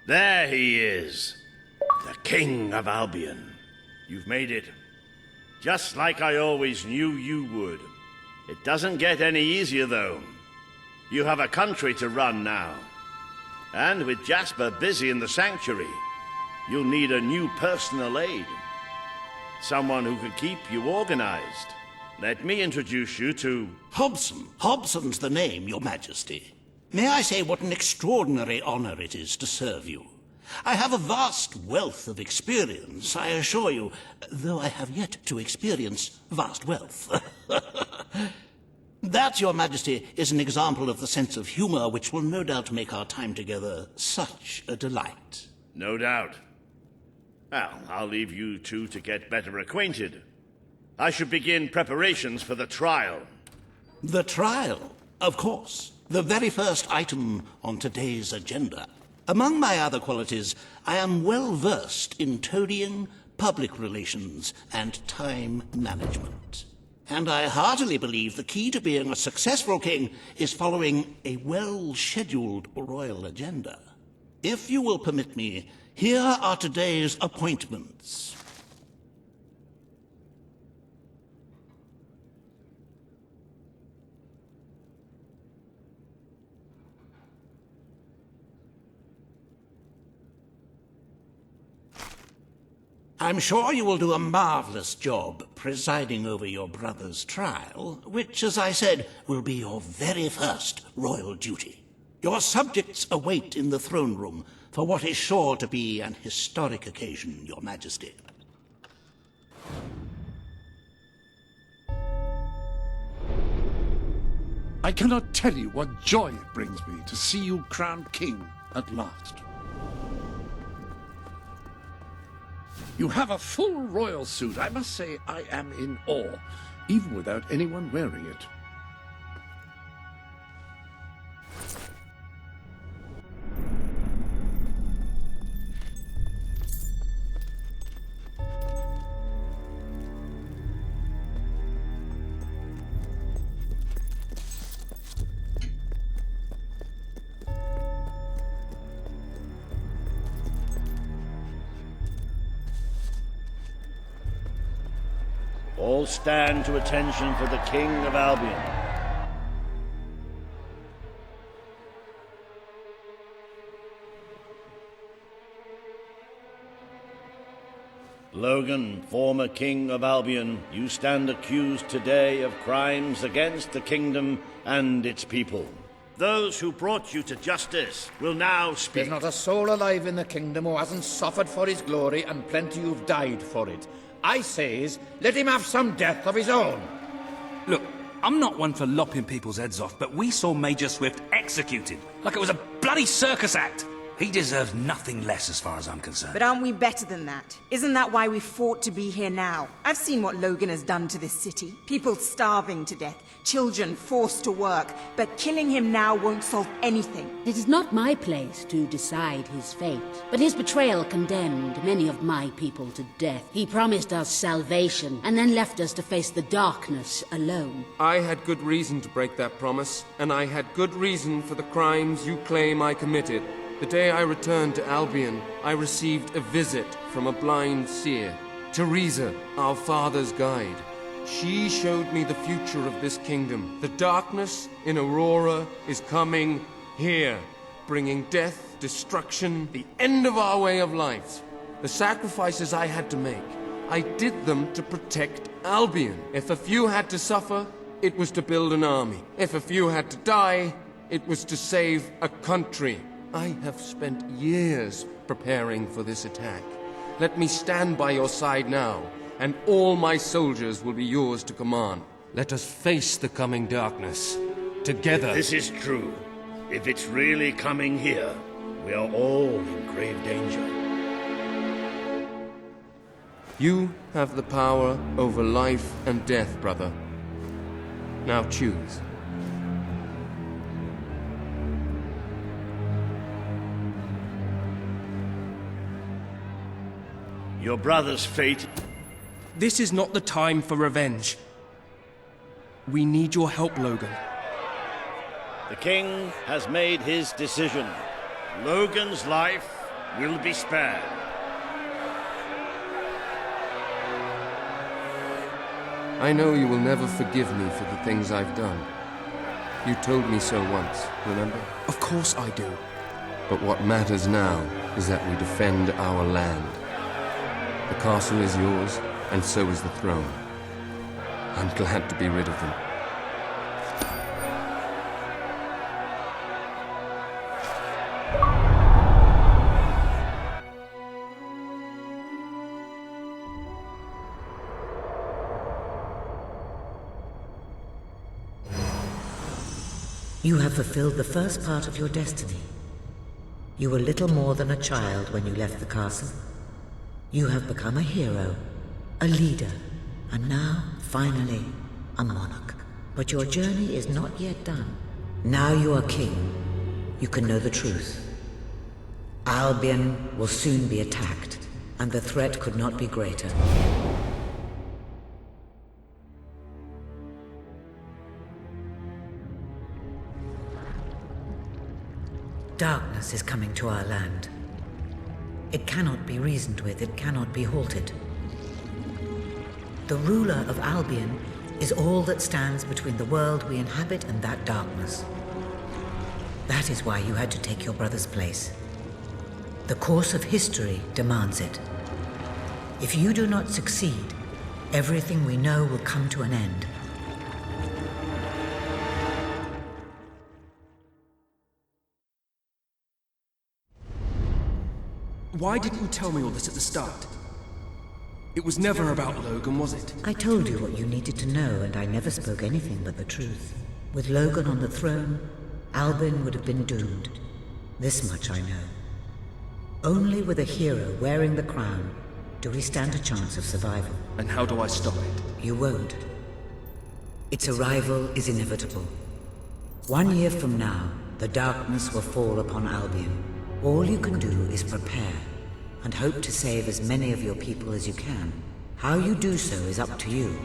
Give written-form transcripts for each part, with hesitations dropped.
There he is. The King of Albion. You've made it. Just like I always knew you would. It doesn't get any easier, though. You have a country to run now. And with Jasper busy in the sanctuary, you'll need a new personal aide. Someone who could keep you organized. Let me introduce you to... Hobson. Hobson's the name, Your Majesty. May I say what an extraordinary honor it is to serve you? I have a vast wealth of experience, I assure you, though I have yet to experience vast wealth. That, Your Majesty, is an example of the sense of humor which will no doubt make our time together such a delight. No doubt. Well, I'll leave you two to get better acquainted. I should begin preparations for the trial. The trial, of course. The very first item on today's agenda. Among my other qualities, I am well versed in toadying, public relations, and time management. And I heartily believe the key to being a successful king is following a well-scheduled royal agenda. If you will permit me, here are today's appointments. I'm sure you will do a marvelous job presiding over your brother's trial, which, as I said, will be your very first royal duty. Your subjects await in the throne room for what is sure to be an historic occasion, Your Majesty. I cannot tell you what joy it brings me to see you crowned king at last. You have a full royal suit. I must say I am in awe, even without anyone wearing it. All stand to attention for the King of Albion. Logan, former King of Albion, you stand accused today of crimes against the kingdom and its people. Those who brought you to justice will now speak. There's not a soul alive in the kingdom who hasn't suffered for his glory, and plenty who've died for it. I says, let him have some death of his own. Look, I'm not one for lopping people's heads off, but we saw Major Swift executed like it was a bloody circus act. He deserves nothing less as far as I'm concerned. But aren't we better than that? Isn't that why we fought to be here now? I've seen what Logan has done to this city. People starving to death, children forced to work. But killing him now won't solve anything. It is not my place to decide his fate, but his betrayal condemned many of my people to death. He promised us salvation, and then left us to face the darkness alone. I had good reason to break that promise, and I had good reason for the crimes you claim I committed. The day I returned to Albion, I received a visit from a blind seer, Teresa, our father's guide. She showed me the future of this kingdom. The darkness in Aurora is coming here, bringing death, destruction, the end of our way of life. The sacrifices I had to make, I did them to protect Albion. If a few had to suffer, it was to build an army. If a few had to die, it was to save a country. I have spent years preparing for this attack. Let me stand by your side now, and all my soldiers will be yours to command. Let us face the coming darkness, together. This is true. If it's really coming here, we are all in grave danger. You have the power over life and death, brother. Now choose. Your brother's fate... This is not the time for revenge. We need your help, Logan. The king has made his decision. Logan's life will be spared. I know you will never forgive me for the things I've done. You told me so once, remember? Of course I do. But what matters now is that we defend our land. The castle is yours, and so is the throne. I'm glad to be rid of them. You have fulfilled the first part of your destiny. You were little more than a child when you left the castle. You have become a hero, a leader, and now, finally, a monarch. But your journey is not yet done. Now you are king. You can know the truth. Albion will soon be attacked, and the threat could not be greater. Darkness is coming to our land. It cannot be reasoned with, it cannot be halted. The ruler of Albion is all that stands between the world we inhabit and that darkness. That is why you had to take your brother's place. The course of history demands it. If you do not succeed, everything we know will come to an end. Why didn't you tell me all this at the start? It was never about Logan, was it? I told you what you needed to know, and I never spoke anything but the truth. With Logan on the throne, Albion would have been doomed. This much I know. Only with a hero wearing the crown do we stand a chance of survival. And how do I stop it? You won't. Its arrival is inevitable. 1 year from now, the darkness will fall upon Albion. All you can do is prepare, and hope to save as many of your people as you can. How you do so is up to you.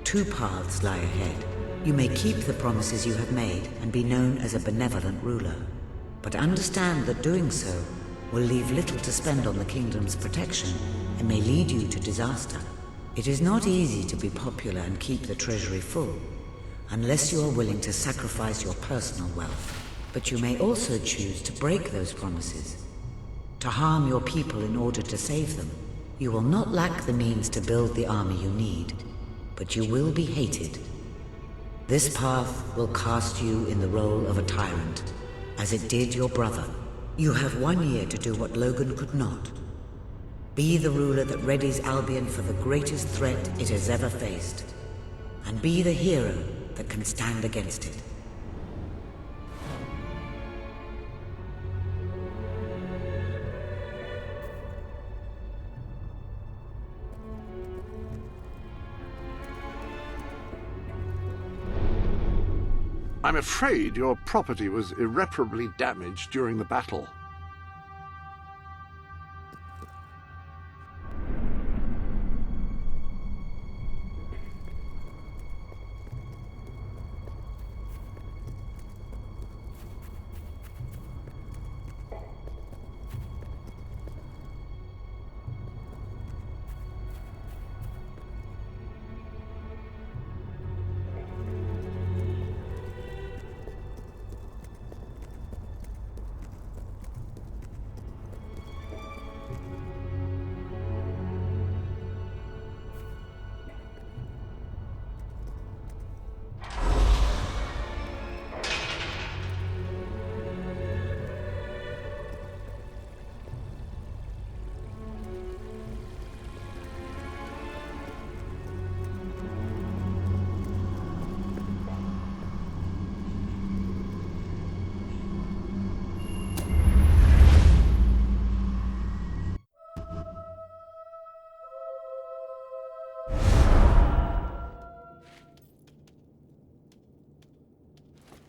2 paths lie ahead. You may keep the promises you have made and be known as a benevolent ruler. But understand that doing so will leave little to spend on the kingdom's protection and may lead you to disaster. It is not easy to be popular and keep the treasury full, unless you are willing to sacrifice your personal wealth. But you may also choose to break those promises, to harm your people in order to save them. You will not lack the means to build the army you need, but you will be hated. This path will cast you in the role of a tyrant, as it did your brother. You have 1 year to do what Logan could not. Be the ruler that readies Albion for the greatest threat it has ever faced, and be the hero that can stand against it. I'm afraid your property was irreparably damaged during the battle.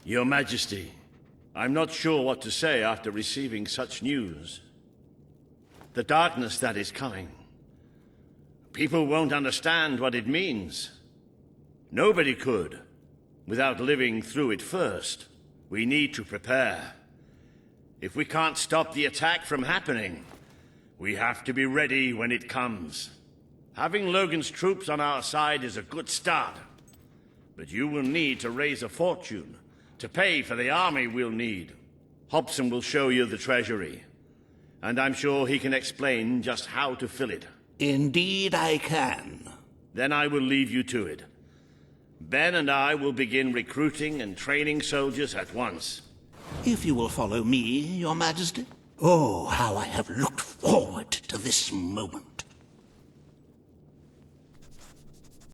Your Majesty, I'm not sure what to say after receiving such news. The darkness that is coming. People won't understand what it means. Nobody could, without living through it first. We need to prepare. If we can't stop the attack from happening, we have to be ready when it comes. Having Logan's troops on our side is a good start. But you will need to raise a fortune to pay for the army we'll need. Hobson will show you the treasury, and I'm sure he can explain just how to fill it. Indeed I can. Then I will leave you to it. Ben and I will begin recruiting and training soldiers at once. If you will follow me, Your Majesty. Oh, how I have looked forward to this moment.